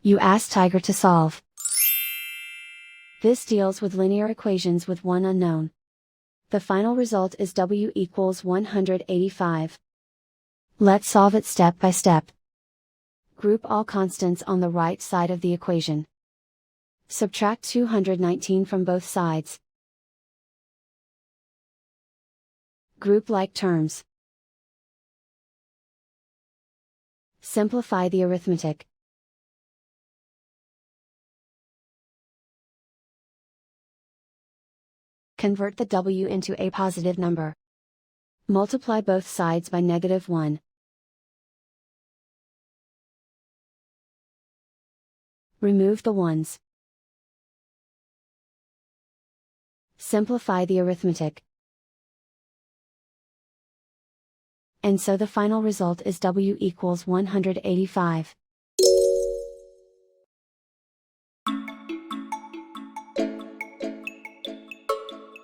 You ask Tiger to solve. This deals with linear equations with one unknown. The final result is W equals 185. Let's solve it step by step. Group all constants on the right side of the equation. Subtract 219 from both sides. Group like terms. Simplify the arithmetic. Convert the W into a positive number. Multiply both sides by -1. Remove the ones. Simplify the arithmetic. And so the final result is W equals 185.